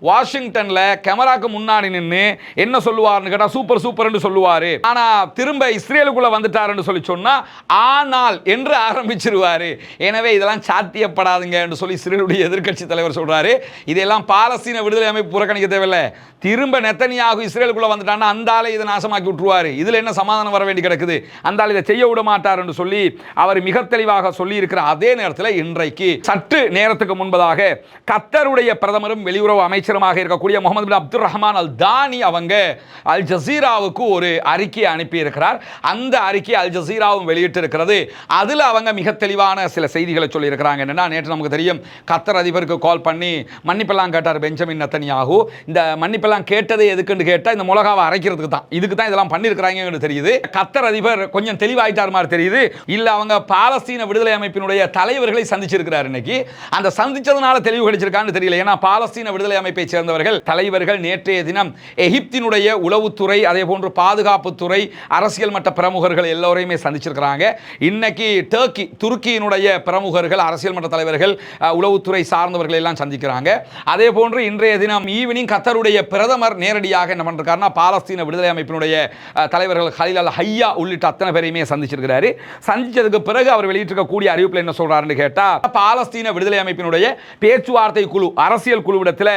வாஷிங்டன்ல கேமராக்கு முன்னாடி நின்று என்ன சொல்லுவார்னு கேட்டா சூப்பர் சூப்பர் என்று சொல்லுவாரு. ஆனா திரும்ப இஸ்ரேலுக்குள்ள வந்துட்டாருன்னு சொல்லி சொன்னா ஆனால் என்று ஆரம்பிச்சிருவாரு. எனவே இதெல்லாம் சாத்தியப்படாதுங்க என்று சொல்லி இஸ்ரேலுடைய எதிர்க்கட்சி தலைவர் சொல்றாரு. இதெல்லாம் பாலஸ்தீன விடுதலை அமைப்பு புறக்கணிக்க தேவையில்லை. திரும்ப நெத்தனியாகு இஸ்ரேலுக்குள்ள வந்துட்டான்னா அந்த ஆளை இதை நாசமாக்கி விட்டுருவாரு. இதுல என்ன சமாதானம் வர வேண்டி கிடக்குது? அந்த ஆள் இதை செய்ய விட மாட்டார் என்று சொல்லி அவர் மிக தெளிவாக சொல்லி இருக்கிற அதே நேரத்தில் இன்றைக்கு சற்று நேரத்துக்கு முன்பதாக கத்தருடைய பிரதமரும் வெளியுறவு அமைச்சருமாக இருக்கக்கூடிய முகமது பின் அப்துல் ரஹ்மான் அல் தானி அவங்க அல் ஜசீராவுக்கு ஒரு அறிக்கையை அனுப்பி இருக்கிறார். அந்த அறிக்கை அல் ஜசீராவும் வெளியிட்டு இருக்கிறது. அதுல அவங்க மிக தெளிவான சில செய்திகளை சொல்லி இருக்கிறாங்க. என்னன்னா, நேற்று நமக்கு தெரியும் கத்தர் அதிபருக்கு கால் பண்ணி மன்னிப்பெல்லாம் கேட்டார் பெஞ்சமின் நெத்தனியாகு. இந்த மன்னிப்பெல்லாம் கேட்டதே எதுக்குன்னு கேட்டா இந்த மிளகாவை அரைக்கிறதுக்கு தான். இதுக்கு தான் இதெல்லாம் பண்ணியிருக்கிறாங்கன்னு தெரியுது. கத்தர் அதிபர் கொஞ்சம் தெளிவாயிட்டார் மாதிரி தெரியுது. இல்ல அவங்க பாலஸ்தீன விடுதலை அமைப்பினுடைய தலைவர்களை சந்திச்சிருக்கிறார். இன்னைக்கு அந்த சந்திச்சதுனால தெளிவு கிடைச்சிருக்கான்னு தெரியல. ஏன்னா பாலஸ்தீன விடுதலை அமைப்பை சேர்ந்தவர்கள் தலைவர்கள் நேற்றைய தினம் எகிப்தினுடைய உளவுத்துறை அதே போன்று பாதுகாப்புத்துறை அரசியல் மட்ட பிரமுகர்கள் எல்லோரையுமே சந்திச்சிருக்கிறாங்க. இன்னைக்கு துருக்கியினுடைய பிரமுகர்கள் அரசியல் மட்ட தலைவர்கள் உளவுத்துறை சார்ந்தவர்கள் எல்லாம் சந்திக்கிறாங்க. அதே போன்று இன்றைய தினம் ஈவினிங் கத்தருடைய பிரதமர் நேரடியாக என்ன பண்றாருன்னா பாலஸ்தீன விடுதலை அமைப்பினுடைய தலைவர்கள் ஹலீல் அல் ஹையா உள்ளிட்ட அத்தனை பேரையுமே சந்திச்சிருக்கிறாரு. சந்திச்சதுக்கு பிறகு அவர் வெளியிட்டிருக்கக்கூடிய அறிவிப்பில் என்ன சொல்றாருன்னு கேட்டா, பாலஸ்தீன விடுதலை அமைப்பினுடைய பேச்சுவார்த்தை குழு அரசியல் குழுவிடத்தில்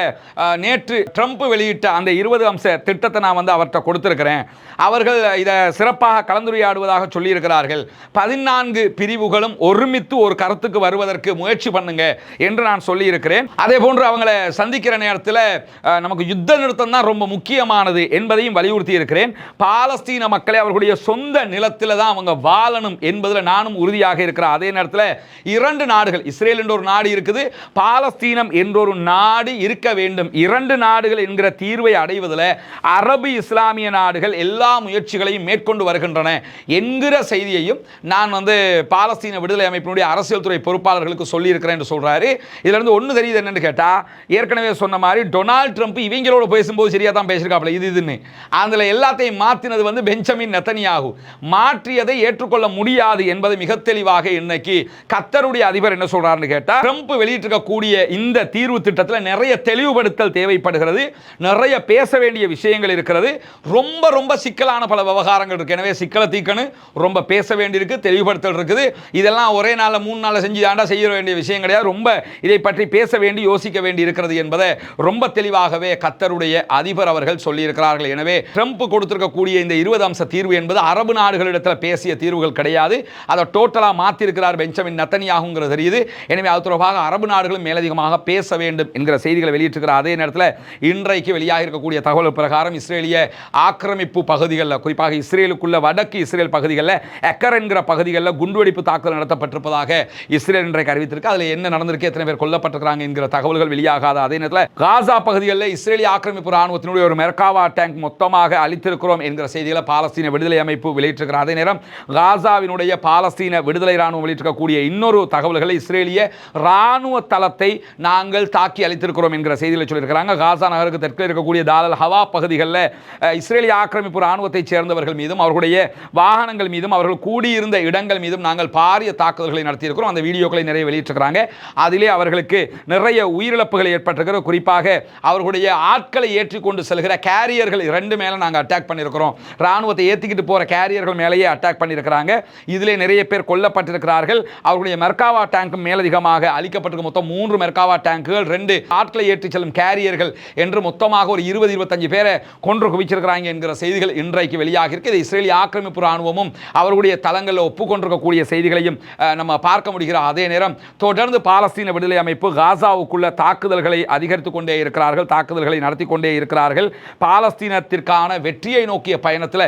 நேற்று ட்ரம்ப் வெளியிட்ட அந்த 20 அம்ச திட்டத்தை நான் வந்து அவர்கிட்ட கொடுத்திருக்கிறேன். அவர்கள் இதை சிறப்பாக கலந்துரையாடுவதாக சொல்லியிருக்கிறார்கள். 14 பிரிவுகளும் ஒருமித்து ஒரு கருத்துக்கு வருவதற்கு முயற்சி பண்ணுங்க என்று நான் சொல்லி இருக்கிறேன். அதே போன்று அவங்களை சந்திக்கிற நேரத்தில் நமக்கு யுத்த நிறுத்தம் தான் ரொம்ப முக்கியமானது என்பதையும் வலியுறுத்தி இருக்கிறேன். பாலஸ்தீன மக்களை அவர்களுடைய சொந்த நிலத்தில் தான் அவங்க வாழணும் என்பதில் நானும் உறுதியாக இருக்கிறேன். அதே நேரத்தில் 2 நாடுகள், இஸ்ரேல் என்ற ஒரு நாடு இருக்குது, பாலஸ்தீனம் என்றொரு நாடு இருக்க வேண்டும். 2 நாடுகள் என்கிற தீர்வை அடைவதில் அரபு இஸ்லாமிய நாடுகள் எல்லா முயற்சிகளையும் மேற்கொண்டு வருகின்றன என்கிற செய்தியையும் நான் பாலஸ்தீன விடுதலை அமைப்பினுடைய அரசியல் துறை பொறுப்பாளர்களுக்கு சொல்லியிருக்கிறேன் என்று சொல்றாரு. இதுல இருந்து ஒன்று தெரியுது என்னன்னு கேட்டா, ஏற்கனவே சொன்ன மாதிரி டொனால்ட் ட்ரம்ப் இவங்களோட பேசும்போது சரியா தான் பேசியிருக்காப்ல, இதுன்னு அதுல எல்லாத்தையும் மாற்றினது பெஞ்சமின் நெத்தனியாகு. மாற்றியதை ஏற்றுக்கொள்ள முடியாது என்பது மிக தெளிவாக இன்னைக்கு கத்தருடைய அதிபர் என்ன சொல்றாருன்னு கேட்டா, ட்ரம்ப் வெளியிட்டிருக்கக்கூடிய இந்த தீர்வு திட்டத்தில் நிறைய தெளிவுபடுத்தல் தேவைப்படுகிறது, நிறைய பேச வேண்டிய விஷயங்கள் இருக்கிறது, ரொம்ப ரொம்ப சிக்கலான பல விவகாரங்கள் இருக்கு. எனவே சிக்கலை தீக்கணும், ரொம்ப பேச வேண்டியிருக்கு, தெளிவுபடுத்தல் இருக்குது. இதெல்லாம் ஒரே நாளில் 3 நாளில் செஞ்சு தாண்டா செய்ய வேண்டிய விஷயம் கிடையாது. ரொம்ப இதை பற்றி பேச வேண்டி யோசிக்க வேண்டி இருக்கிறது என்பதை ரொம்ப தெளிவாகவே கத்தருடைய அதிபர் அவர்கள் சொல்லியிருக்கிறார்கள். எனவே ட்ரம்ப் கொடுத்திருக்கக்கூடிய இந்த 20 அம்ச தீர்வு என்பது அரபு நாடுகளிடத்தில் பேசிய தீர்வுகள் கிடையாது, அதை டோட்டலாக மாற்றிருக்கிறார் பெஞ்சமின் நெத்தனியாகுங்கிறது தெரியுது. எனவே அது தொடர்பாக அரபு நாடுகளும் மேலதிகமாக பேச வேண்டும் என்கிற செய்திகளை வெளியிட்டிருக்கிறார். அதே நேரத்தில் இன்றைக்கு வெளியாக இருக்கக்கூடிய தகவல் பிரகாரம் இஸ்ரேலிய ஆக்கிரமிப்பு பகுதிகளில், குறிப்பாக இஸ்ரேலுக்குள்ள வடக்கு இஸ்ரேல் பகுதிகளில் எக்கர் என்கிற பகுதிகளில் குண்டுவெடிப்பு தாக்குதல் நடத்தப்பட்டிருப்பதாக இஸ்ரேல் இன்றைக்கு அறிவித்திருக்கு. அதில் என்ன நடந்திருக்கு, எத்தனை பேர் கொல்லப்பட்டிருக்கிறாங்க என்கிற தகவல்கள் வெளியாகாத அதே நேரத்தில் காசா பகுதிகளில் இஸ்ரேலிய ஆக்கிரமிப்பு ராணுவத்தினுடைய ஒரு மெர்காவா டேங்க் மொத்தமாக அழித்திருக்கிறோம் என்கிற செய்திகளை பாலஸ்தீன விடுதலை அமைப்பு வெளியிட்டிருக்கிறார். அதே நேரம் காசாவினுடைய பாலஸ்தீன விடுதலை ராணுவம் வெளியிட்டிருக்கக்கூடிய இன்னொரு தகவல்களை இஸ்ரேலிய ராணுவ தளத்தை நாங்கள் தாக்கி அளித்திருக்கிறோம் என்கிற செய்திகளை சொல்லியிருக்கிறாங்க. காசா நகருக்கு தெற்கில் இருக்கக்கூடிய தாலல் ஹவா பகுதிகளில் இஸ்ரேலிய ஆக்கிரமிப்பு ராணுவத்தை சேர்ந்தவர்கள் மீதும் அவர்களுடைய வாகனங்கள் மீதும் அவர்கள் கூடியிருந்த இடங்கள் மீதும் நாங்கள் பாரிய தாக்குதல்களை நடத்தியிருக்கிறோம். அந்த வீடியோக்களை நிறைய வெளியிட்டிருக்கிறாங்க. அதிலே அவர்களுக்கு நிறைய உயிரிழப்புகள் ஏற்பட்டிருக்கிற, குறிப்பாக அவர்களுடைய ஆட்களை ஏற்றிக்கொண்டு செல்கிற கேரியர்கள் 2 மேலே நாங்கள் அட்டாக் பண்ணியிருக்கிறோம். ராணுவத்தை ஏற்றிக்கிட்டு போகிற கேரியர்கள் மேலேயே அட்டாக் பண்ணியிருக்கிறாங்க. இதிலே நிறைய பேர் கொல்லப்பட்டிருக்கிறார்கள். அவர்களுடைய மெர்காவா டேங்க் மேலதிகமாக அளிக்கப்பட்டிருக்க மொத்தம் 3 மெர்காவா டேங்குகள், 2 ஆட்களை ஏற்றி செல்லும் கேரியர்கள் என்று மொத்தமாக ஒரு 20-25 பேரை கொன்று குவிச்சிருக்கிறாங்க என்கிற செய்திகள் இன்றைக்கு வெளியாக இருக்கு. இது இஸ்ரேலிய ஆக்கிரமிப்பு ராணுவமும் அவர்களுடைய தளங்களில் ஒப்புக்கொண்டிருக்கக்கூடிய செய்திகளையும் நம்ம பார்க்க முடிகிற அதே நேரம் தொடர்ந்து பாலஸ்தீன விடுதலை அமைப்பு காசாவுக்குள்ள தாக்குதல்களை அதிகரித்துக் கொண்டே இருக்கிறார்கள், தாக்குதல்களை நடத்தி கொண்டே இருக்கிறார்கள். பாலஸ்தீனத்திற்கான வெற்றியை நோக்கிய பயணத்தில்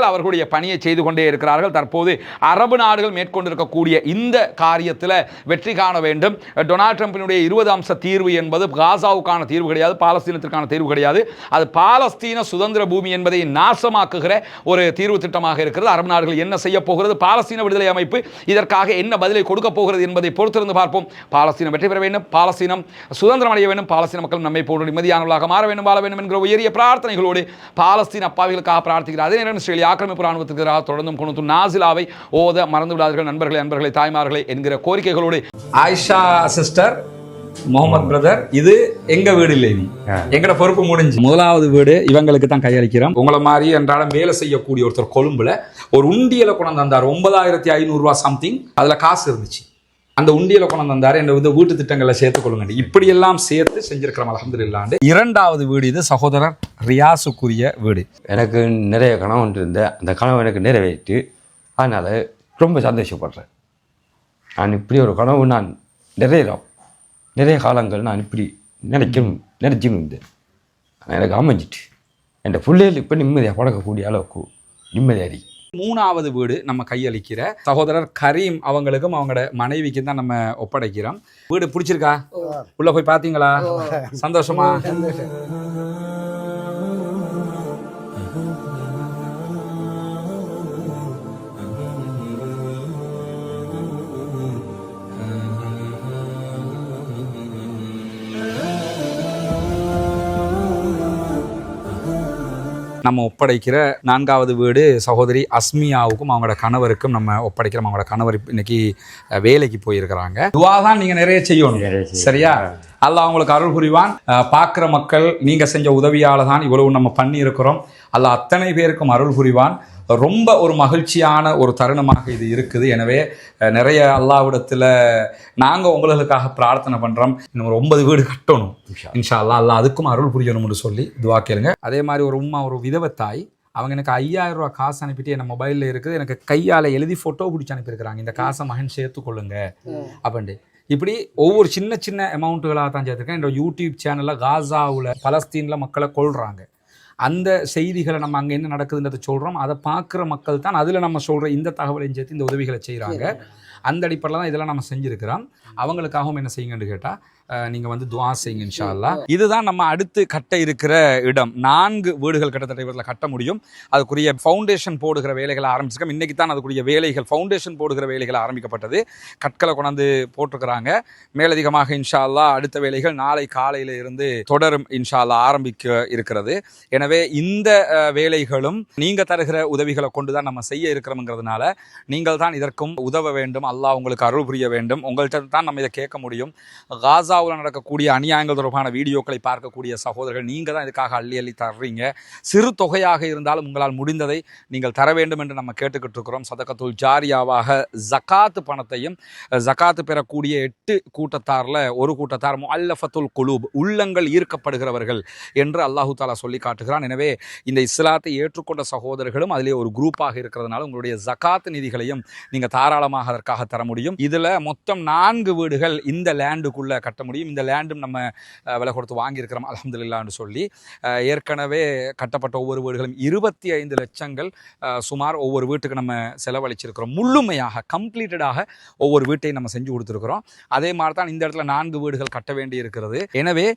அவர்களுடைய பணியை செய்து கொண்டே இருக்கிறார்கள். தற்போது அரபு நாடுகள் மேற்கொண்டிருக்கக்கூடிய இந்த காரியத்தில் வெற்றி காண வேண்டும். டொனால்ட் ட்ரம்பினுடைய 20 அம்ச தீர்வு என்பது காசாவுக்கான தீர்வு கிடையாது, பாலஸ்தீனத்திற்கான தீர்வு கிடையாது. அது பாலஸ்தீன சுதந்திர பூமி என்பதை நாசமாக்குகிற ஒரு தீர்வு திட்டமாக இருக்கிறது. அரபு நாடுகள் என்ன செய்ய போகிறது, பாலஸ்தீன விடுதலை அமைப்பு இதற்காக என்ன பதிலை கொடுக்க போகிறது என்பதை பொறுத்திருந்து பார்ப்போம். பாலஸ்தீனம் வெற்றி பெற வேண்டும், பாலஸ்தீனம் சுதந்திரம் அடைய வேண்டும், பாலஸ்தீன மக்கள் நம்மை போன்ற நிம்மதியானவர்களாக மாற வேண்டும், வாழ வேண்டும் என்கிற உயரிய பிரார்த்தனைகளோடு பாலஸ்தீன அப்பாவிகளுக்காக பிரார்த்திக்கிறார். அதே நேரம் இஸ்ரேலிய ஆக்கிரமிப்பு ராணுவத்திற்கு தொடர்ந்தும் குனுத்து நாசிலாவை ஓத மறந்து விடாதீர்கள் நண்பர்களே, தாய்மார்களே என்கிற கோரிக்கைகளோடு ஆயிஷா சிஸ்டர், முகமது பிரதர், இது எங்க வீடு இல்லை, எங்கட பொறுப்பு முடிஞ்சு. முதலாவது வீடு இவங்களுக்கு தான் கையளிக்கிறோம். உங்களை மாதிரி அன்றாடம் வேலை செய்யக்கூடிய ஒருத்தர் கொழும்புல ஒரு உண்டியலை கொண்டு வந்தார், 9500 ரூபா சம்திங், அதுல காசு இருந்துச்சு. அந்த உண்டியலை கொண்டு வந்தாரு, இந்த வீட்டு திட்டங்களை சேர்த்துக்கொள்ளுங்க, இப்படி எல்லாம் சேர்த்து செஞ்சிருக்கிறோம் அல்ஹம்துலில்லாஹ். 2வது வீடு இது சகோதரர் ரியாஸுக்குரிய வீடு. எனக்கு நிறைய கனவு ஒன்று இருந்த, அந்த கனவு எனக்கு நிறைவேற்றி, அதனால ரொம்ப சந்தோஷப்படுறேன். நான் இப்படி ஒரு கனவு நான் நிறைய காலங்கள் நான் இப்படி நினைச்சுன்னு இருந்தேன். எனக்கு அமைஞ்சிட்டு என் பிள்ளைகள் இப்போ நிம்மதியாக பழக்கக்கூடிய அளவுக்கு நிம்மதியாரி. 3வது வீடு நம்ம கையளிக்கிற சகோதரர் கரீம் அவங்களுக்கும் அவங்களோட மனைவிக்கும் தான் நம்ம ஒப்படைக்கிறோம். வீடு பிடிச்சிருக்கா? உள்ள போய் பார்த்தீங்களா? சந்தோஷமா? நம்ம ஒப்படைக்கிற 4வது வீடு சகோதரி அஸ்மியாவுக்கும் அவங்களோட கணவருக்கும் நம்ம ஒப்படைக்கிறோம். அவங்களோட கணவர் இன்னைக்கு வேலைக்கு போயிருக்கிறாங்க. துவா தான் நீங்க நிறைய செய்யணும், சரியா? அல்லாஹ் அவங்களுக்கு அருள் புரிவான். பார்க்குற மக்கள் நீங்க செஞ்ச உதவியால தான் இவ்வளவு நம்ம பண்ணி இருக்கிறோம். அல்லாஹ் அத்தனை பேருக்கும் அருள் புரிவான். ரொம்ப ஒரு மகிழ்ச்சியான ஒரு தருணமாக இது இருக்குது. எனவே நிறைய அல்லாஹ்விடத்தில் நாங்கள் உங்களுக்காக பிரார்த்தனை பண்ணுறோம். இன்னும் ஒரு 9 வீடு கட்டணும் இன்ஷா அல்லாஹ். அல்லாஹ் அதுக்கும் அருள் புரியணும்னு சொல்லி துவா கேளுங்க. அதே மாதிரி ஒரு உம்மா, ஒரு விதவத்தாய், அவங்க எனக்கு 5000 ரூபா காசு அனுப்பிட்டு என் மொபைலில் இருக்குது, எனக்கு கையால் எழுதி ஃபோட்டோ பிடிச்சி அனுப்பியிருக்கிறாங்க, இந்த காசை மகன் சேர்த்துக்கொள்ளுங்க அப்படின்ட்டு. இப்படி ஒவ்வொரு சின்ன சின்ன அமௌண்ட்டுகளாக தான் சேர்த்துருக்கேன். என்னோட யூடியூப் சேனலில் காசாவில் பலஸ்தீனில் மக்களை கொள்கிறாங்க, அந்த செய்திகளை நம்ம அங்கே என்ன நடக்குதுன்றதை சொல்கிறோம். அதை பார்க்குற மக்கள் தான் அதில் நம்ம சொல்கிற இந்த தகவலையும் சேர்த்து இந்த உதவிகளை செய்கிறாங்க. அந்த அடிப்படையில் தான் இதெல்லாம் நம்ம செஞ்சுருக்கிறோம். அவங்களுக்காகவும் என்ன செய்யுங்கன்னு கேட்டால் நீங்கள் வந்து துஆ செய்யுங்க இன்ஷா அல்லாஹ். இதுதான் நம்ம அடுத்து கட்ட இருக்கிற இடம். 4 வீடுகள் கிட்டத்தட்ட இவரில் கட்ட முடியும். அதுக்குரிய ஃபவுண்டேஷன் போடுகிற வேலைகளை ஆரம்பிச்சிருக்கோம். இன்றைக்கி தான் அதுக்குரிய வேலைகள் ஃபவுண்டேஷன் போடுகிற வேலைகள் ஆரம்பிக்கப்பட்டது. கற்களை கொண்டாந்து போட்டிருக்கிறாங்க. மேலதிகமாக இன்ஷா அல்லாஹ் அடுத்த வேலைகள் நாளை காலையில் இருந்து தொடரும் இன்ஷா அல்லாஹ் ஆரம்பிக்க இருக்கிறது. எனவே இந்த வேலைகளும் நீங்கள் தருகிற உதவிகளை கொண்டு தான் நம்ம செய்ய இருக்கிறோம்ங்கிறதுனால நீங்கள் தான் இதற்கும் உதவ வேண்டும். அல்லாஹ் உங்களுக்கு அருள் புரிய வேண்டும். உங்கள்கிட்ட தான் நம்ம இதை கேட்க முடியும். காசாவில் நடக்கக்கூடிய அநியாயங்கள் தொடர்பான வீடியோக்களை பார்க்கக்கூடிய சகோதரர்கள் நீங்கள் தான் இதுக்காக அள்ளி அள்ளி தர்றீங்க. சிறு தொகையாக இருந்தாலும் உங்களால் முடிந்ததை நீங்கள் தர வேண்டும் என்று நம்ம கேட்டுக்கிட்டு இருக்கிறோம். சதகத்துல் ஜாரியாவாக ஜகாத்து பணத்தையும் ஜகாத்து பெறக்கூடிய 8 கூட்டத்தாரில் ஒரு கூட்டத்தார் முஅல்லஃபத்துல் குலூப் உள்ளங்கள் ஈர்க்கப்படுகிறவர்கள் என்று அல்லாஹு தாலா சொல்லி காட்டுகிறான். எனவே இந்த இஸ்லாத்தை ஏற்றுக்கொண்ட சகோதரர்களும் அதிலே ஒரு குரூப்பாக இருக்கிறதுனால உங்களுடைய ஜகாத்து நிதிகளையும் நீங்கள் தாராளமாக அதற்காக தர முடியும். இதில் மொத்தம் 4 வீடுகள் இந்த லேண்டுக்குள்ளே கட்ட முடியும். இந்த லேண்டும் நம்ம விலை கொடுத்து வாங்கியிருக்கிறோம் அல்ஹம்துலில்லாஹ்னு சொல்லி. ஏற்கனவே கட்டப்பட்ட ஒவ்வொரு வீடுகளும் 25 லட்சங்கள் சுமார் ஒவ்வொரு வீட்டுக்கு நம்ம செலவழிச்சிருக்கிறோம். முழுமையாக கம்ப்ளீட்டடாக ஒவ்வொரு வீட்டையும் நம்ம செஞ்சு கொடுத்துருக்கிறோம். அதே மாதிரி தான் இந்த இடத்துல 4 வீடுகள் கட்ட வேண்டி இருக்கிறது. எனவே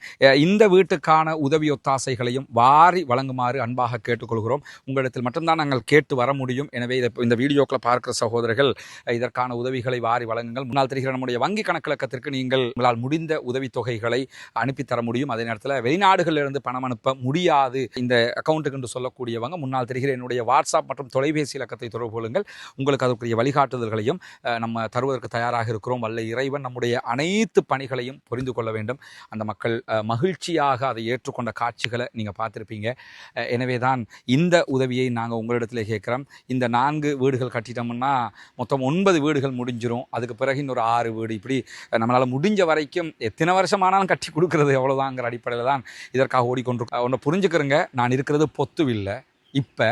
இந்த வீட்டுக்கான உதவி ஒத்தாசைகளையும் வாரி வழங்குமாறு அன்பாக கேட்டுக்கொள்கிறோம். உங்களிடத்தில் மட்டும்தான் நாங்கள் கேட்டு வர முடியும். எனவே இந்த வீடியோக்களை பார்க்கிற சகோதரர்கள் இதற்கான உதவிகளை வாரி வழங்குங்கள். முன்னால் தெரிகிற நம்முடைய வங்கி கணக்கிலக்கத்திற்கு நீங்கள் உங்களால் முடிந்த உதவித்தொகைகளை அனுப்பித்தர முடியும். அதே நேரத்தில் வெளிநாடுகளிலிருந்து பணம் அனுப்ப முடியாது இந்த அக்கௌண்ட்டுக்கு என்று சொல்லக்கூடியவங்க முன்னால் தெரிகிற என்னுடைய வாட்ஸ்அப் மற்றும் தொலைபேசி இலக்கத்தை தொடர்பு கொள்ளுங்கள். உங்களுக்கு அதற்குரிய வழிகாட்டுதல்களையும் நம்ம தருவதற்கு தயாராக இருக்கிறோம். வல்ல இறைவன் நம்முடைய அனைத்து பணிகளையும் புரிந்து கொள்ள வேண்டும். அந்த மக்கள் மகிழ்ச்சியாக அதை ஏற்றுக்கொண்ட காட்சிகளை நீங்கள் பார்த்துருப்பீங்க. எனவே தான் இந்த உதவியை நாங்கள் உங்களிடத்தில் கேட்குறோம். இந்த 4 வீடுகள் கட்டிட்டோம்னா மொத்தம் 9 வீடுகள் முடிஞ்சிடும். அதுக்கு பிறகு இன்னொரு 6 வீடு இப்படி நம்மளால் முடிஞ்ச வரைக்கும் எத்தனை வருஷமானாலும் கட்டி கொடுக்கறது எவ்வளோதாங்கிற அடிப்படையில் தான் இதற்காக ஓடிக்கொண்டிருக்கோம். ஒன்று புரிஞ்சுக்கிறேங்க, நான் இருக்கிறது பொத்துவில்லை இப்போ.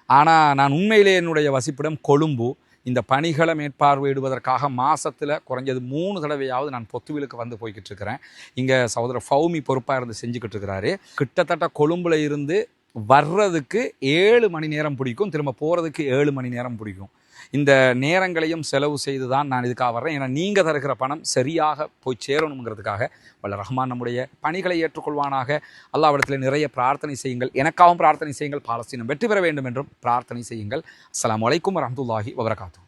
ஆனால் நான் உண்மையிலே என்னுடைய வசிப்பிடம் கொழும்பு. இந்த பணிகளை மேற்பார்வையிடுவதற்காக மாதத்தில் குறைஞ்சது 3 தடவையாவது நான் பொத்துவிலுக்கு வந்து போய்கிட்டு இருக்கிறேன். இங்கே சகோதரர் ஃபௌமி பொறுப்பாக இருந்து செஞ்சுக்கிட்டு இருக்கிறாரு. கிட்டத்தட்ட கொழும்பில் இருந்து வர்றதுக்கு 7 மணி நேரம் பிடிக்கும், திரும்ப போகிறதுக்கு 7 மணி நேரம் பிடிக்கும். இந்த நேரங்களையும் செலவு செய்து தான் நான் இதுக்காக வர்றேன். ஏன்னா நீங்கள் தருகிற பணம் சரியாக போய் சேரணுங்கிறதுக்காக வல்ல ரஹ்மான் நம்முடைய பணிகளை ஏற்றுக்கொள்வானாக. அல்லாஹ்விடத்தில் நிறைய பிரார்த்தனை செய்யுங்கள். எனக்காகவும் பிரார்த்தனை செய்யுங்கள். பாலஸ்தீனம் வெற்றி பெற வேண்டும் என்றும் பிரார்த்தனை செய்யுங்கள். அஸ்ஸலாமு அலைக்கும் வரஹ்மத்துல்லாஹி வபரகாத்துஹு.